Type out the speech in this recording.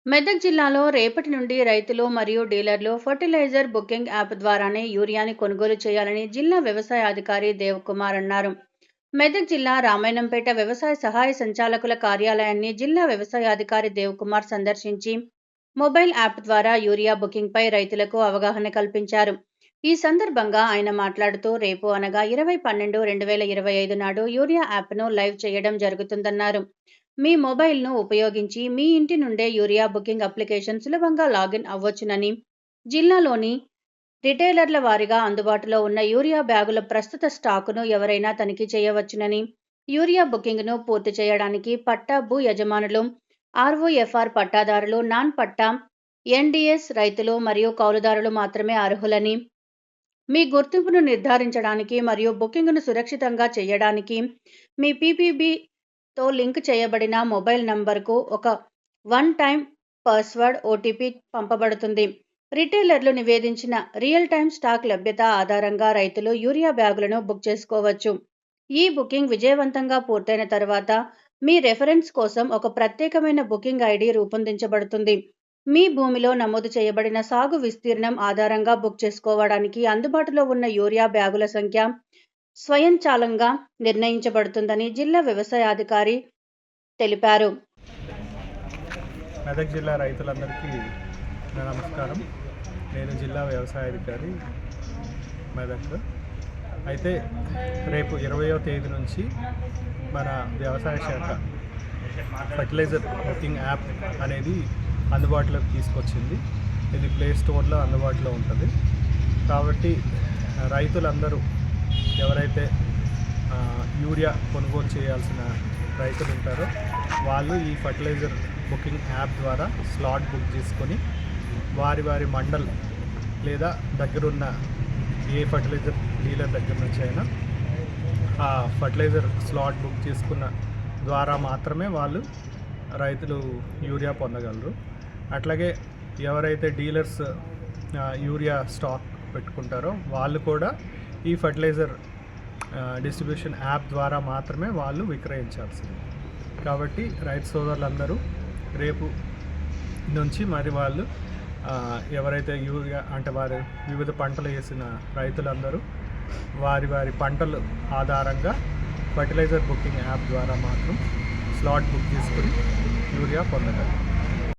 మెదక్ జిల్లాలో రేపటి నుండి రైతులు మరియు డీలర్లు ఫర్టిలైజర్ బుకింగ్ యాప్ ద్వారానే యూరియాని కొనుగోలు చేయాలని జిల్లా వ్యవసాయ అధికారి దేవకుమార్ అన్నారు. మెదక్ జిల్లా రామాయణంపేట వ్యవసాయ సహాయ సంచాలకుల కార్యాలయాన్ని జిల్లా వ్యవసాయ అధికారి దేవకుమార్ సందర్శించి మొబైల్ యాప్ ద్వారా యూరియా బుకింగ్పై రైతులకు అవగాహన కల్పించారు. ఈ సందర్భంగా ఆయన మాట్లాడుతూ రేపు అనగా 20/12/2025 నాడు యూరియా యాప్ను లైవ్ చేయడం జరుగుతుందన్నారు. మీ మొబైల్ను ఉపయోగించి మీ ఇంటి నుండే యూరియా బుకింగ్ అప్లికేషన్ సులభంగా లాగిన్ అవ్వొచ్చునని, జిల్లాలోని రిటైలర్ల వారీగా అందుబాటులో ఉన్న యూరియా బ్యాగుల ప్రస్తుత స్టాకును ఎవరైనా తనిఖీ చేయవచ్చునని, యూరియా బుకింగ్ను పూర్తి చేయడానికి పట్టా భూ యజమానులు, ఆర్ఓఎఫ్ఆర్ పట్టాదారులు, నాన్ పట్టా ఎన్డీఎస్ రైతులు మరియు కౌలుదారులు మాత్రమే అర్హులని, మీ గుర్తింపును నిర్ధారించడానికి మరియు బుకింగ్ను సురక్షితంగా చేయడానికి మీ పీపీబీతో లింక్ చేయబడిన మొబైల్ నంబర్కు ఒక వన్ టైం పాస్వర్డ్ ఓటీపీ పంపబడుతుంది. రిటైలర్లు నివేదించిన రియల్ టైం స్టాక్ లభ్యత ఆధారంగా రైతులు యూరియా బ్యాగులను బుక్ చేసుకోవచ్చు. ఈ బుకింగ్ విజయవంతంగా పూర్తయిన తర్వాత మీ రెఫరెన్స్ కోసం ఒక ప్రత్యేకమైన బుకింగ్ ఐడి రూపొందించబడుతుంది. మీ భూమిలో నమోదు చేయబడిన సాగు విస్తీర్ణం ఆధారంగా బుక్ చేసుకోవడానికి అందుబాటులో ఉన్న యూరియా బ్యాగుల సంఖ్య స్వయంచాలంగా నిర్ణయించబడుతుందని జిల్లా వ్యవసాయాధికారి తెలిపారు. మెదక్ జిల్లా రైతులందరికీ నమస్కారం. నేను జిల్లా వ్యవసాయాధికారి మెదక్. అయితే రేపు 20వ తేదీ నుంచి మన వ్యవసాయ శాఖ ఫర్టిలైజర్ బుకింగ్ యాప్ అనేది అందుబాటులోకి తీసుకొచ్చింది. ఇది ప్లే స్టోర్లో అందుబాటులో ఉంటుంది. కాబట్టి రైతులందరూ ఎవరైతే యూరియా కొనుగోలు చేయాల్సిన రైతులు ఉంటారో వాళ్ళు ఈ ఫర్టిలైజర్ బుకింగ్ యాప్ ద్వారా స్లాట్ బుక్ చేసుకొని వారి వారి మండల్ లేదా దగ్గరున్న ఏ ఫర్టిలైజర్ డీలర్ దగ్గర నుంచి అయినా ఆ ఫర్టిలైజర్ స్లాట్ బుక్ చేసుకున్న ద్వారా మాత్రమే వాళ్ళు రైతులు యూరియా పొందగలరు. అట్లాగే ఎవరైతే డీలర్స్ యూరియా స్టాక్ పెట్టుకుంటారో వాళ్ళు కూడా ఈ ఫర్టిలైజర్ డిస్ట్రిబ్యూషన్ యాప్ ద్వారా మాత్రమే వాళ్ళు విక్రయించాల్సింది. కాబట్టి రైతు సోదరులందరూ రేపు నుంచి మరి వాళ్ళు ఎవరైతే యూరియా అంటే వారు వివిధ పంటలు వేసిన రైతులందరూ వారి వారి పంటలు ఆధారంగా ఫర్టిలైజర్ బుకింగ్ యాప్ ద్వారా మాత్రం స్లాట్ బుక్ చేసుకుని యూరియా పొందగలరు.